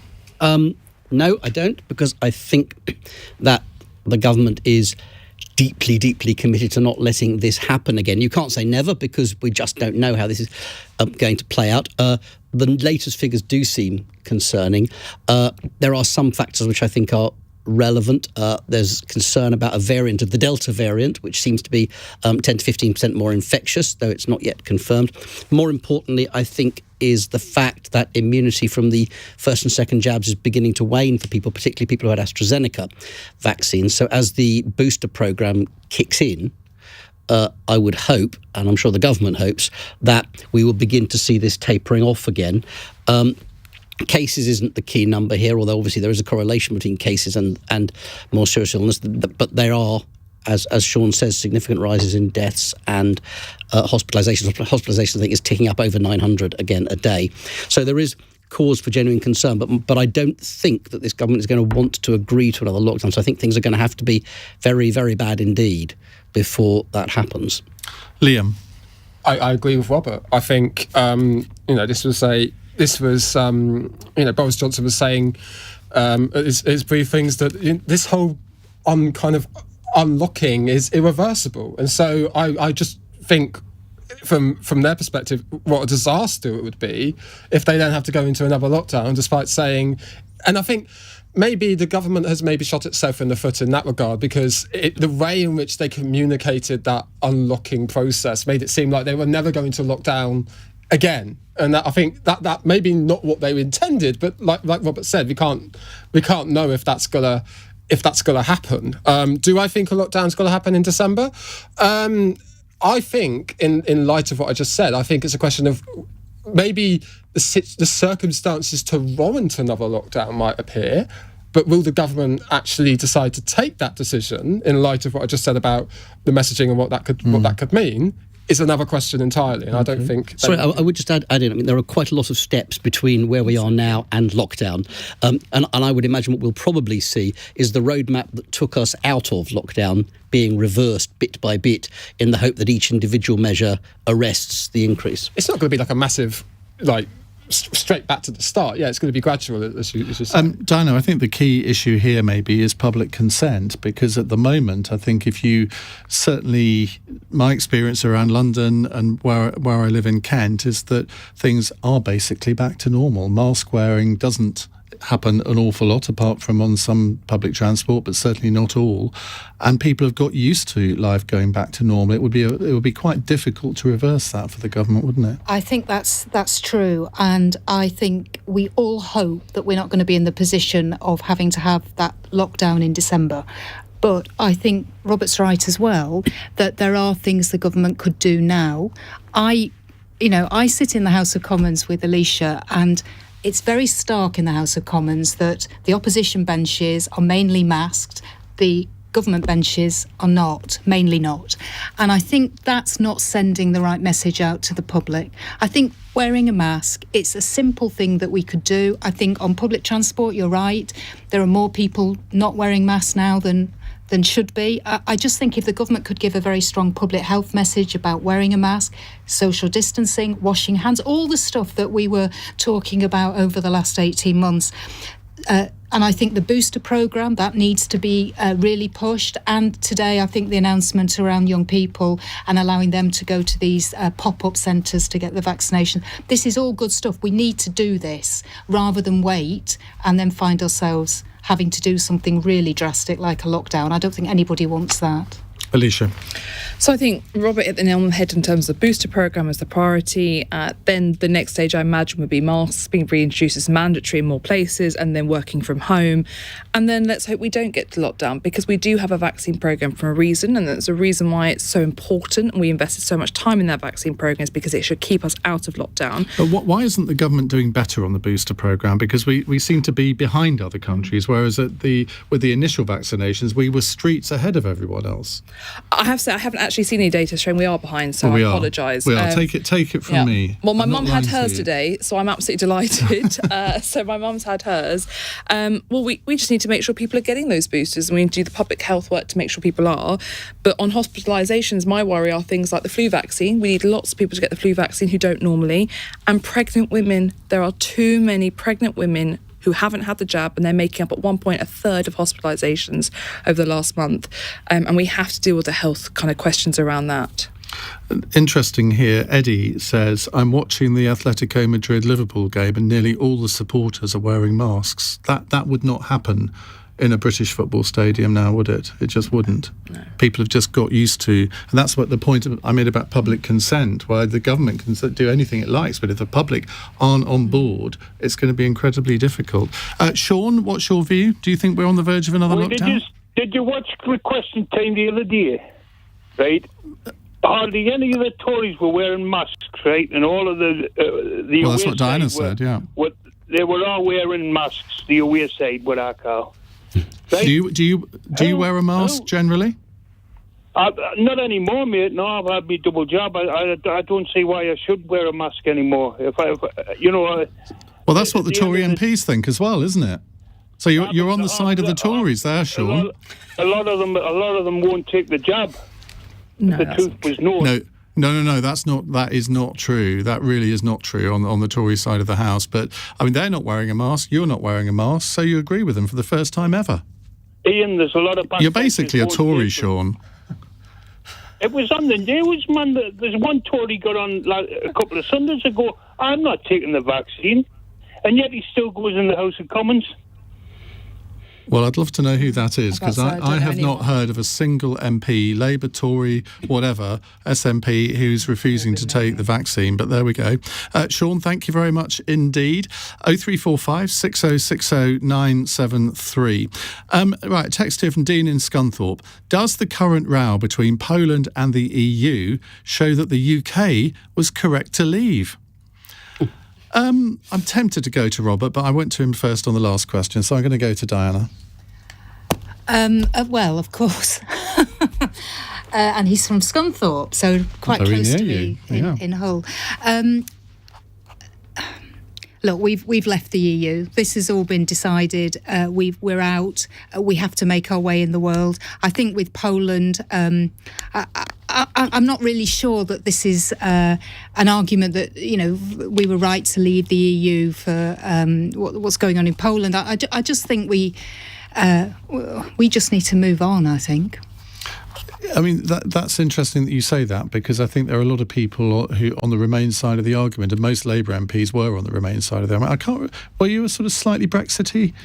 No, I don't, because I think that the government is deeply committed to not letting this happen again. You can't say never, because we just don't know how this is going to play out. The latest figures do seem concerning. There are some factors which I think are relevant. There's concern about a variant of the Delta variant, which seems to be 10 to 15% more infectious, though it's not yet confirmed. More importantly, I think, is the fact that immunity from the first and second jabs is beginning to wane for people, particularly people who had AstraZeneca vaccines. So as the booster programme kicks in, I would hope, and I'm sure the government hopes, that we will begin to see this tapering off again. Cases isn't the key number here, although obviously there is a correlation between cases and more serious illness, but there are, as Sean says, significant rises in deaths and hospitalisations. Hospitalisations, I think, is ticking up over 900 again a day. So there is cause for genuine concern, but I don't think that this government is going to want to agree to another lockdown. So I think things are going to have to be very, very bad indeed before that happens. Liam? I agree with Robert. I think, Boris Johnson was saying his briefings that this whole kind of unlocking is irreversible. And so I just think from their perspective, what a disaster it would be if they then have to go into another lockdown, despite saying, and I think maybe the government has maybe shot itself in the foot in that regard, because the way in which they communicated that unlocking process made it seem like they were never going to lock down again. And I think that maybe not what they intended, but like Robert said, we can't know if that's gonna happen. Do I think a lockdown's gonna happen in December? I think, in light of what I just said, I think it's a question of maybe the circumstances to warrant another lockdown might appear, but will the government actually decide to take that decision in light of what I just said about the messaging and what that could mean? Is another question entirely, and I don't think... Sorry, I would just add in, I mean, there are quite a lot of steps between where we are now and lockdown, and I would imagine what we'll probably see is the roadmap that took us out of lockdown being reversed bit by bit in the hope that each individual measure arrests the increase. It's not going to be like a massive, straight back to the start. Yeah, it's going to be gradual, as you said. Dino, I think the key issue here maybe is public consent, because at the moment, I think certainly my experience around London and where I live in Kent is that things are basically back to normal. Mask wearing doesn't happen an awful lot, apart from on some public transport, but certainly not all. And people have got used to life going back to normal. It would be quite difficult to reverse that for the government, wouldn't it? I think that's true, and I think we all hope that we're not going to be in the position of having to have that lockdown in December. But I think Robert's right as well, that there are things the government could do now. I sit in the House of Commons with Alicia, and it's very stark in the House of Commons that the opposition benches are mainly masked, the government benches are not, mainly not. And I think that's not sending the right message out to the public. I think wearing a mask, it's a simple thing that we could do. I think on public transport, you're right, there are more people not wearing masks now than should be. I just think if the government could give a very strong public health message about wearing a mask, social distancing, washing hands, all the stuff that we were talking about over the last 18 months. And I think the booster programme, that needs to be really pushed. And today, I think the announcement around young people and allowing them to go to these pop-up centres to get the vaccination, this is all good stuff. We need to do this rather than wait and then find ourselves having to do something really drastic like a lockdown. I don't think anybody wants that. Alicia. So I think Robert hit the nail on the head in terms of the booster programme as the priority. Then the next stage, I imagine, would be masks being reintroduced as mandatory in more places and then working from home. And then let's hope we don't get to lockdown, because we do have a vaccine programme for a reason, and that's a reason why it's so important and we invested so much time in that vaccine programme, is because it should keep us out of lockdown. But why isn't the government doing better on the booster programme? Because we seem to be behind other countries, whereas with the initial vaccinations, we were streets ahead of everyone else. I have to say, I haven't actually seen any data showing we are behind, so I apologise. We are. Take it from me. Well, my mum had hers today, so I'm absolutely delighted. So my mum's had hers. We just need to make sure people are getting those boosters, and we need to do the public health work to make sure people are. But on hospitalisations, my worry are things like the flu vaccine. We need lots of people to get the flu vaccine who don't normally. And pregnant women. There are too many pregnant women who haven't had the jab, and they're making up at one point a third of hospitalisations over the last month. And we have to deal with the health kind of questions around that. Interesting here, Eddie says, I'm watching the Atletico Madrid-Liverpool game and nearly all the supporters are wearing masks. That would not happen in a British football stadium now, would it? It just wouldn't. No. People have just got used to, and that's what the point I made about public consent, where the government can do anything it likes, but if the public aren't on board, it's going to be incredibly difficult. Sean, what's your view? Do you think we're on the verge of another lockdown? Did you watch Question Time the other day? Right? Hardly any of the Tories were wearing masks, right? And all of the well, that's what Diana said, yeah. They were all wearing masks, the away side, what I call. Right? Do you wear a mask generally? Not anymore, mate. No, I've had my double job. I don't see why I should wear a mask anymore. Well, that's what the Tory MPs think as well, isn't it? So you're on the side of the Tories there, Sean. A lot of them won't take the jab. No, the truth was known. No, that is not true. That really is not true on the Tory side of the House. But, I mean, they're not wearing a mask, you're not wearing a mask, so you agree with them for the first time ever. Ian, there's a lot of... You're basically a Tory, Sean. It was on the news, man. There's one Tory got on a couple of Sundays ago, I'm not taking the vaccine, and yet he still goes in the House of Commons. Well, I'd love to know who that is, because I have not heard of a single MP, Labour, Tory, whatever, SNP, who's refusing to take the vaccine. But there we go. Sean, thank you very much indeed. 0345 6060 973. Right, text here from Dean in Scunthorpe. Does the current row between Poland and the EU show that the UK was correct to leave? I'm tempted to go to Robert, but I went to him first on the last question, so I'm going to go to Diana. Well, of course. And he's from Scunthorpe, so quite close to me in Hull. Look, we've left the EU. This has all been decided. We're out. We have to make our way in the world. I think with Poland, I'm not really sure that this is an argument that we were right to leave the EU for what's going on in Poland. I just think we just need to move on, I think. I mean, that's interesting that you say that, because I think there are a lot of people who on the Remain side of the argument, and most Labour MPs were on the Remain side of the argument. Were you a sort of slightly Brexity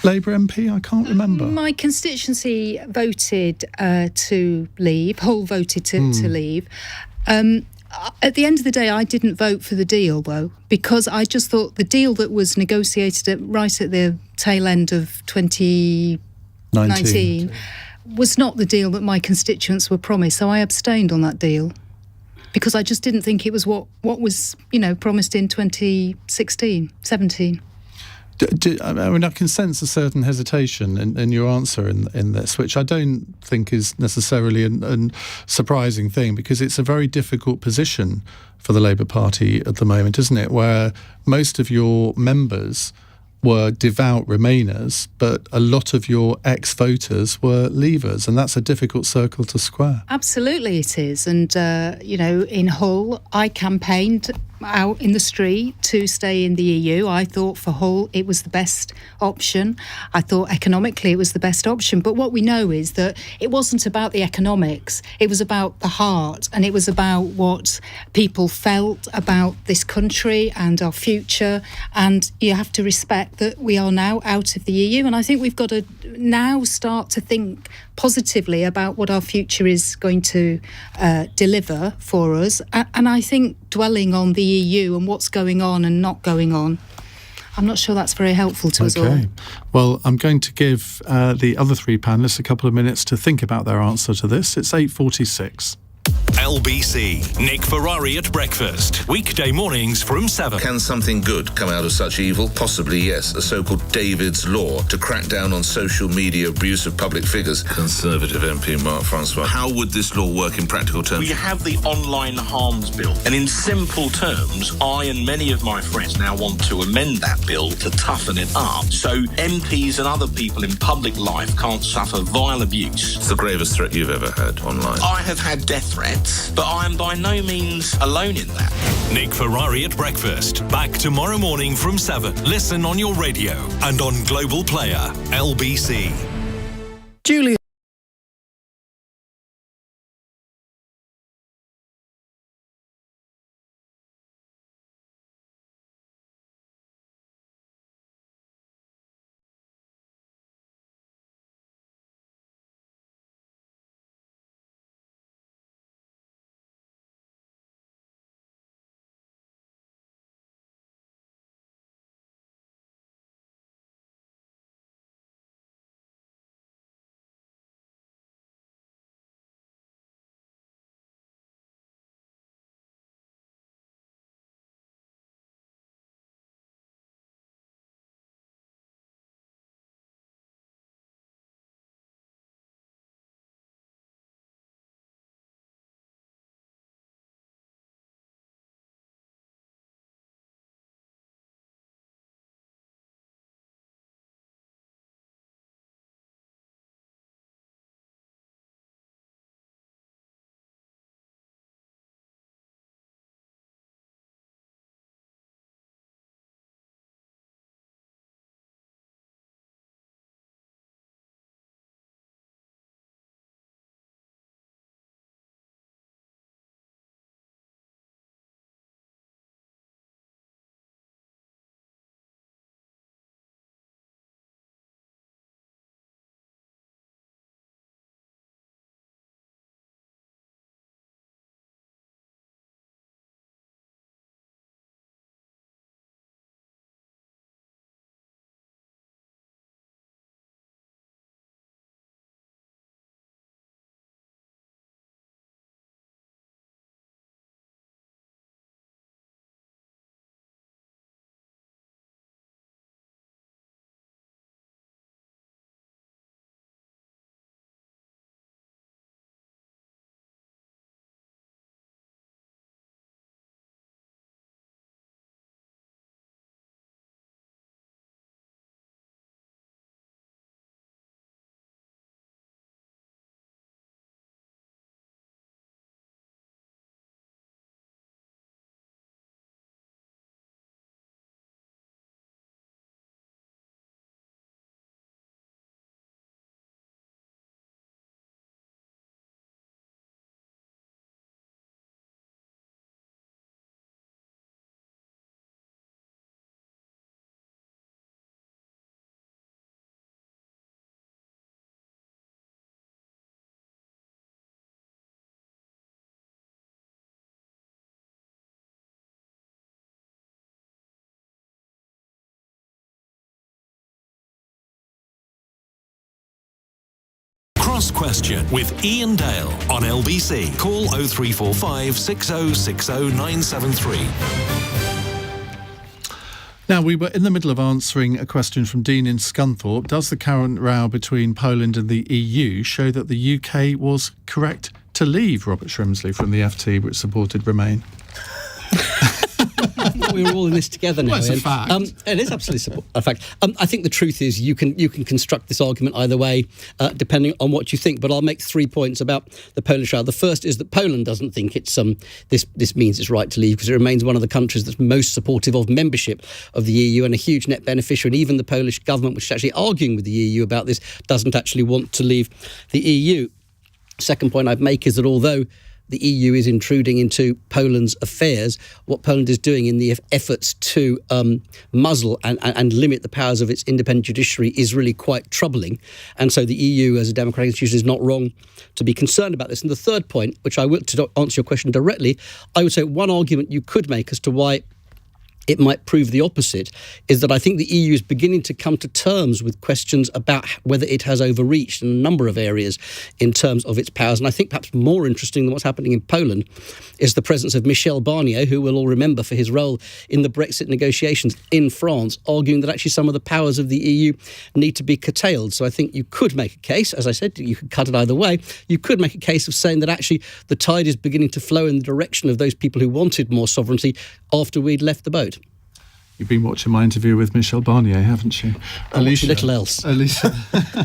Labour MP? I can't remember. My constituency voted to leave. Hull voted to leave. At the end of the day, I didn't vote for the deal, though, because I just thought the deal that was negotiated right at the tail end of 2019 was not the deal that my constituents were promised. So I abstained on that deal because I just didn't think it was what was, promised in 2016, 17. I can sense a certain hesitation in your answer in this, which I don't think is necessarily a surprising thing, because it's a very difficult position for the Labour Party at the moment, isn't it? Where most of your members were devout Remainers, but a lot of your ex-voters were Leavers, and that's a difficult circle to square. Absolutely it is. And, in Hull, I campaigned out in the street to stay in the EU. I thought for Hull it was the best option. I thought economically it was the best option. But what we know is that it wasn't about the economics. It was about the heart, and it was about what people felt about this country and our future. And you have to respect that we are now out of the EU. And I think we've got to now start to think positively about what our future is going to deliver for us. And I think dwelling on the EU and what's going on and not going on, I'm not sure that's very helpful to us all. Okay. Well, I'm going to give the other three panellists a couple of minutes to think about their answer to this. It's 8:46. LBC. Nick Ferrari at breakfast. Weekday mornings from 7. Can something good come out of such evil? Possibly, yes. A so-called David's Law to crack down on social media abuse of public figures. Conservative MP Mark Francois. How would this law work in practical terms? We have the online harms bill. And in simple terms, I and many of my friends now want to amend that bill to toughen it up so MPs and other people in public life can't suffer vile abuse. It's the gravest threat you've ever had online. I have had death threats, but I am by no means alone in that. Nick Ferrari at breakfast. Back tomorrow morning from 7. Listen on your radio and on Global Player. LBC. Julie. Cross Question with Iain Dale on LBC. Call 0345 6060 973. Now, we were in the middle of answering a question from Dean in Scunthorpe. Does the current row between Poland and the EU show that the UK was correct to leave Robert Shrimsley from the FT, which supported Remain? We were all in this together now. Well, it's a fact. It is absolutely a fact. I think the truth is you can construct this argument either way, depending on what you think. But I'll make 3 points about the Polish row. The first is that Poland doesn't think it's this means it's right to leave, because it remains one of the countries that's most supportive of membership of the EU and a huge net beneficiary. And even the Polish government, which is actually arguing with the EU about this, doesn't actually want to leave the EU. Second point I'd make is that although the EU is intruding into Poland's affairs, what Poland is doing in the efforts to muzzle and limit the powers of its independent judiciary is really quite troubling. And so the EU as a democratic institution is not wrong to be concerned about this. And the third point, which I will, to answer your question directly, I would say one argument you could make as to why it might prove the opposite is that I think the EU is beginning to come to terms with questions about whether it has overreached in a number of areas in terms of its powers. And I think perhaps more interesting than what's happening in Poland is the presence of Michel Barnier, who we'll all remember for his role in the Brexit negotiations in France, arguing that actually some of the powers of the EU need to be curtailed. So I think you could make a case, as I said, you could cut it either way. You could make a case of saying that actually the tide is beginning to flow in the direction of those people who wanted more sovereignty after we'd left the boat. You've been watching my interview with Michel Barnier, haven't you? Alicia, little else. Alicia.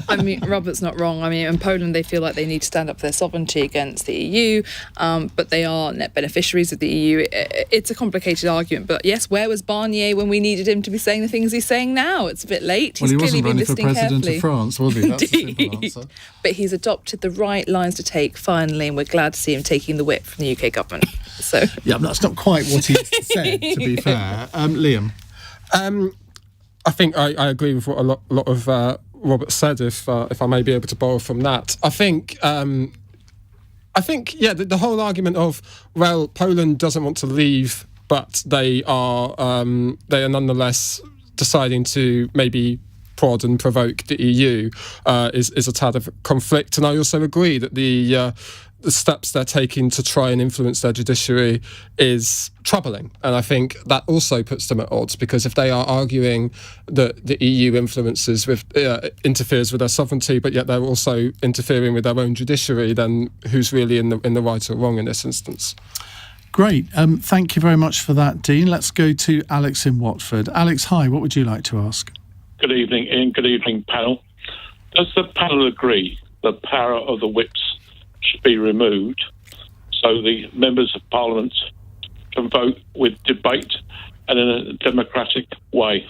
I mean, Robert's not wrong. I mean, in Poland, they feel like they need to stand up for their sovereignty against the EU, but they are net beneficiaries of the EU. It's a complicated argument, but yes, where was Barnier when we needed him to be saying the things he's saying now? It's a bit late. Well, he's he clearly wasn't been running for listening president carefully. of France, was he? That's the simple answer. But he's adopted the right lines to take finally, and we're glad to see him taking the whip from the UK government. So yeah, that's not quite what he said, to be fair. Liam? I think I agree with what a lot of Robert said, if I may be able to borrow from that. I think the whole argument of, well, Poland doesn't want to leave, but they are nonetheless deciding to maybe prod and provoke the EU is a tad of conflict. And I also agree that the steps they're taking to try and influence their judiciary is troubling. And I think that also puts them at odds, because if they are arguing that the EU interferes with their sovereignty, but yet they're also interfering with their own judiciary, then who's really in the right or wrong in this instance? Great. Thank you very much for that, Dean. Let's go to Alex in Watford. Alex, hi. What would you like to ask? Good evening, Ian. Good evening, panel. Does the panel agree the power of the whips should be removed so the members of Parliament can vote with debate and in a democratic way?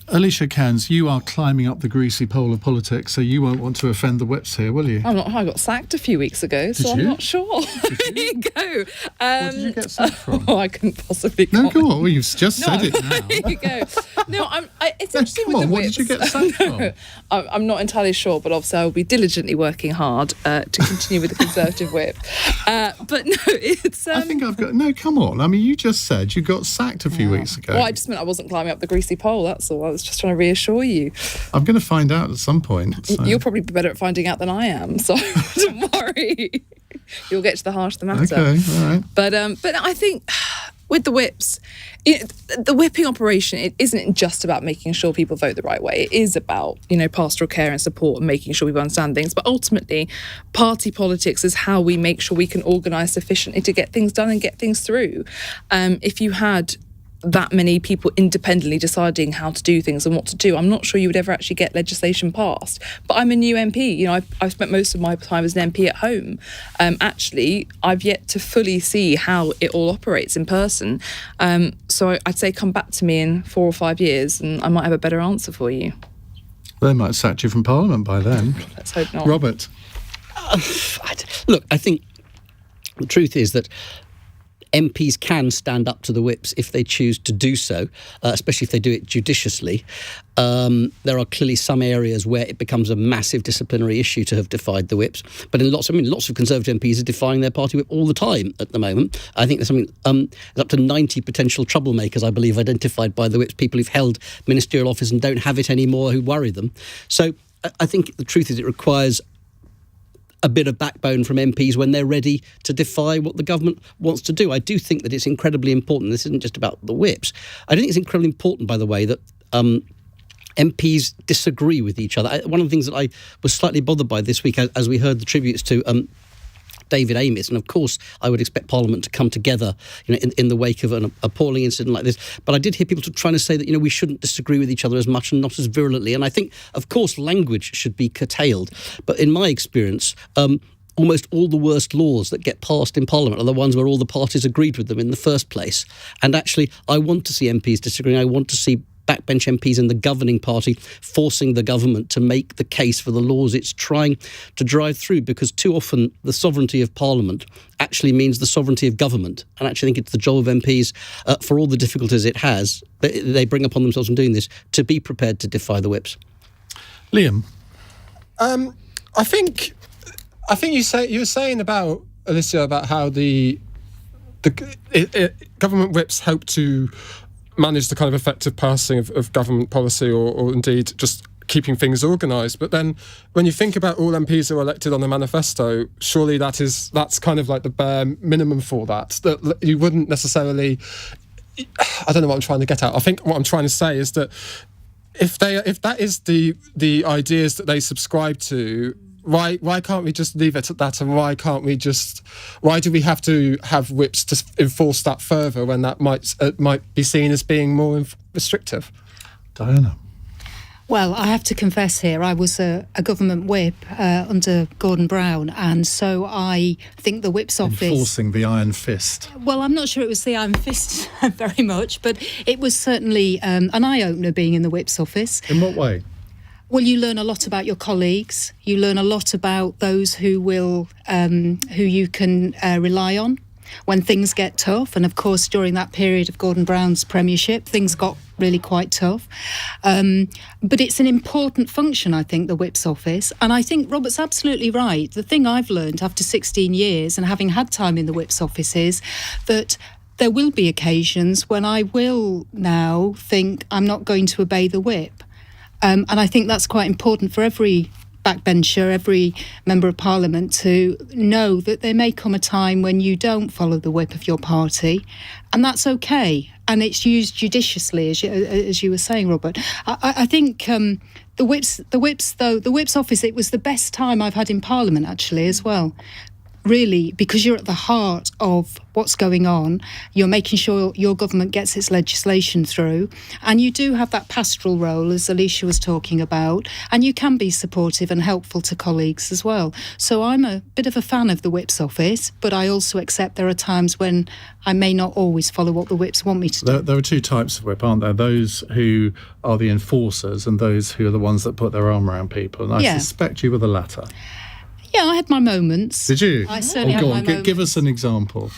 Alicia Kearns, you are climbing up the greasy pole of politics, so you won't want to offend the whips here, will you? I got sacked a few weeks ago, so I'm not sure. There you go. What did you get sacked from? I couldn't possibly. No, go on. Well, you've just said it now. There you go. No, it's interesting with the whips. What did you get sacked from? I'm not entirely sure, but obviously I will be diligently working hard to continue with the Conservative whip. But no, it's. I think I've got. No, come on. I mean, you just said you got sacked a few weeks ago. Well, I just meant I wasn't climbing up the greasy pole. That's all. I was just trying to reassure you. I'm going to find out at some point. So. You'll probably be better at finding out than I am, so don't worry. You'll get to the heart of the matter. Okay, all right. But I think with the whips, the whipping operation, it isn't just about making sure people vote the right way. It is about, pastoral care and support and making sure people understand things. But ultimately, party politics is how we make sure we can organise sufficiently to get things done and get things through. If you had that many people independently deciding how to do things and what to do, I'm not sure you would ever actually get legislation passed. But I'm a new MP. I've spent most of my time as an MP at home. Actually, I've yet to fully see how it all operates in person. So I'd say come back to me in 4 or 5 years and I might have a better answer for you. They might have sacked you from Parliament by then. Let's hope not. Robert? Look, I think the truth is that MPs can stand up to the whips if they choose to do so, especially if they do it judiciously. There are clearly some areas where it becomes a massive disciplinary issue to have defied the whips. But in lots of Conservative MPs are defying their party whip all the time at the moment. I think there's there's up to 90 potential troublemakers, I believe, identified by the whips, people who've held ministerial office and don't have it anymore, who worry them. So I think the truth is it requires a bit of backbone from MPs when they're ready to defy what the government wants to do. I do think that it's incredibly important. This isn't just about the whips. I think it's incredibly important, by the way, that MPs disagree with each other. One of the things that I was slightly bothered by this week, as we heard the tributes to David Amess, and of course I would expect Parliament to come together, in the wake of an appalling incident like this. But I did hear people trying to say that we shouldn't disagree with each other as much and not as virulently. And I think, of course, language should be curtailed. But in my experience, almost all the worst laws that get passed in Parliament are the ones where all the parties agreed with them in the first place. And actually, I want to see MPs disagreeing. I want to see backbench MPs in the governing party forcing the government to make the case for the laws it's trying to drive through, because too often the sovereignty of Parliament actually means the sovereignty of government. And I actually think it's the job of MPs, for all the difficulties it has, they bring upon themselves in doing this, to be prepared to defy the whips. Liam? I think you were saying about, Alicia, about how the government whips help to manage the kind of effective passing of government policy, or indeed just keeping things organised. But then when you think about all MPs who are elected on the manifesto, surely that's kind of like the bare minimum for that you wouldn't necessarily... I don't know what I'm trying to get at. I think what I'm trying to say is that if that is the ideas that they subscribe to, why can't we just leave it at that? And why do we have to have whips to enforce that further when that might be seen as being more restrictive? Diana? Well, I have to confess here, I was a government whip under Gordon Brown, and so I think the whip's office... Enforcing the iron fist. Well, I'm not sure it was the iron fist very much, but it was certainly an eye-opener being in the whip's office. In what way? Well, you learn a lot about your colleagues. You learn a lot about those who you can rely on when things get tough. And of course, during that period of Gordon Brown's premiership, things got really quite tough. But it's an important function, I think, the whip's office. And I think Robert's absolutely right. The thing I've learned after 16 years and having had time in the whip's office is that there will be occasions when I will now think I'm not going to obey the whip. And I think that's quite important for every backbencher, every member of Parliament, to know that there may come a time when you don't follow the whip of your party, and that's okay. And it's used judiciously, as you were saying, Robert. I think the whip's office, it was the best time I've had in Parliament, actually, as well. Really, because you're at the heart of what's going on, you're making sure your government gets its legislation through, and you do have that pastoral role, as Alicia was talking about, and you can be supportive and helpful to colleagues as well. So I'm a bit of a fan of the whip's office, but I also accept there are times when I may not always follow what the whips want me to do. There are two types of whip, aren't there? Those who are the enforcers and those who are the ones that put their arm around people. And I suspect you were the latter. Yeah, I had my moments. Did you? I certainly had my moments. Give us an example.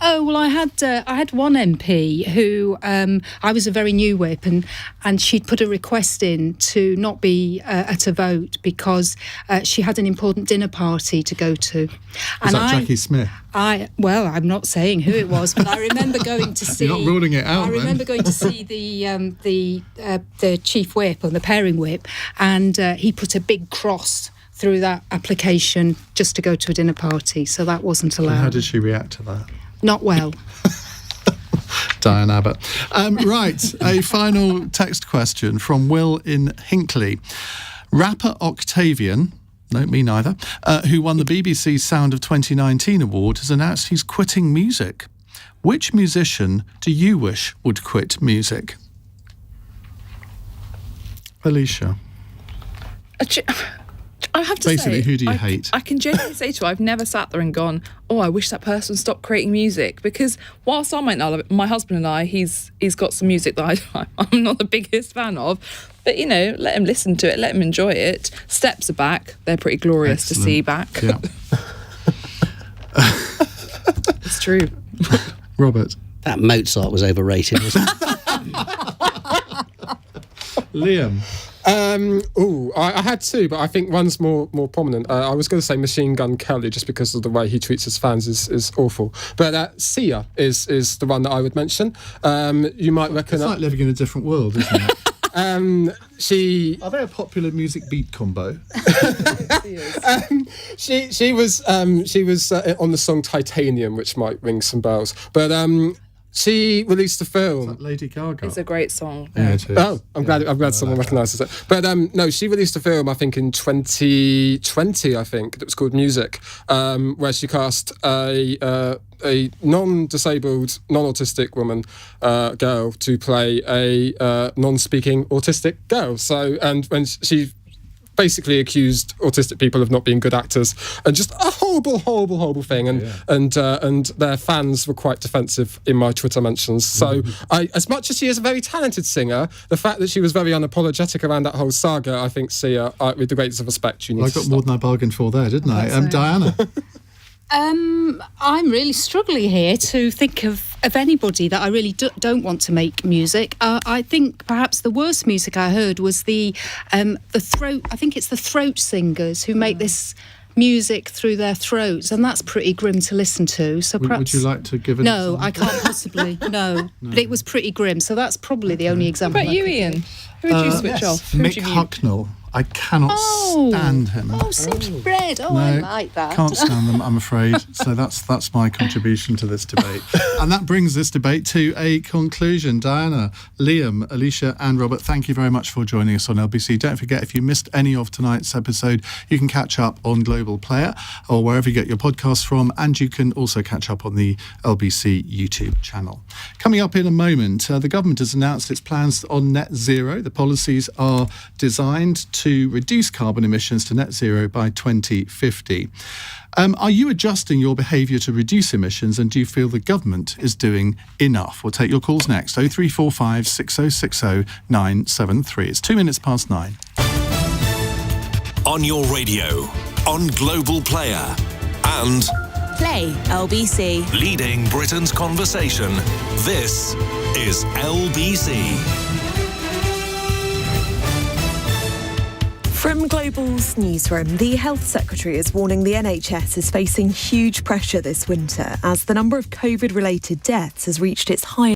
Oh, well, I had one MP who I was a very new whip, and she'd put a request in to not be at a vote because she had an important dinner party to go to. Was that Jackie Smith? Well, I'm not saying who it was, but I remember going to see... You're not ruling it out, I remember going to see the chief whip, or the pairing whip, and he put a big cross through that application just to go to a dinner party, so that wasn't allowed. And how did she react to that? Not well. Diane Abbott. Right, a final text question from Will in Hinckley. Rapper Octavian, no, me neither, who won the BBC Sound of 2019 award, has announced he's quitting music. Which musician do you wish would quit music? Alicia. I have to Basically, say, who do you hate? I can genuinely say to you, I've never sat there and gone, oh, I wish that person stopped creating music. Because whilst I might not love it, my husband and I, he's got some music that I'm not the biggest fan of. But, let him listen to it, let him enjoy it. Steps are back. They're pretty glorious to see back. Yeah. It's true. Robert. That Mozart was overrated, wasn't it? Liam. I had two, but I think one's more prominent. I was going to say Machine Gun Kelly, just because of the way he treats his fans is awful. But Sia is the one that I would mention. You might reckon... It's like living in a different world, isn't it? Are they a popular music beat combo? She was on the song Titanium, which might ring some bells. But she released a film. Like Lady Gaga. It's a great song. Yeah, it is. Oh, I'm glad someone recognises it. But no, she released a film, I think, in 2020, I think, that was called Music, where she cast a non-disabled, non-autistic woman, girl, to play a non-speaking autistic girl. So, and when she basically accused autistic people of not being good actors, and just a horrible thing. And their fans were quite defensive in my Twitter mentions. So, as much as she is a very talented singer, the fact that she was very unapologetic around that whole saga, I think, Sia, with the greatest of respect, you need I got more than I bargained for there, didn't I? Diana. I'm really struggling here to think of anybody that I really don't want to make music. I think perhaps the worst music I heard was the throat. I think it's the throat singers who make this music through their throats, and that's pretty grim to listen to. So perhaps would you like to give it? No, I can't possibly. No, but it was pretty grim. So that's probably the only example. What about you, Ian? Who would you switch off? Mick Hucknall. I cannot stand him. Oh, Simpson Bread. Oh, No, I like that. Can't stand them, I'm afraid. So that's my contribution to this debate. And that brings this debate to a conclusion. Diana, Liam, Alicia and Robert, thank you very much for joining us on LBC. Don't forget, if you missed any of tonight's episode, you can catch up on Global Player or wherever you get your podcasts from, and you can also catch up on the LBC YouTube channel. Coming up in a moment, the government has announced its plans on net zero. The policies are designed to reduce carbon emissions to net zero by 2050. Are you adjusting your behaviour to reduce emissions, and do you feel the government is doing enough? We'll take your calls next. 0345 6060 973. It's 2 minutes past 9. On your radio, on Global Player, and Play LBC. leading Britain's conversation. This is LBC. From Global's newsroom, the Health Secretary is warning the NHS is facing huge pressure this winter as the number of COVID-related deaths has reached its highest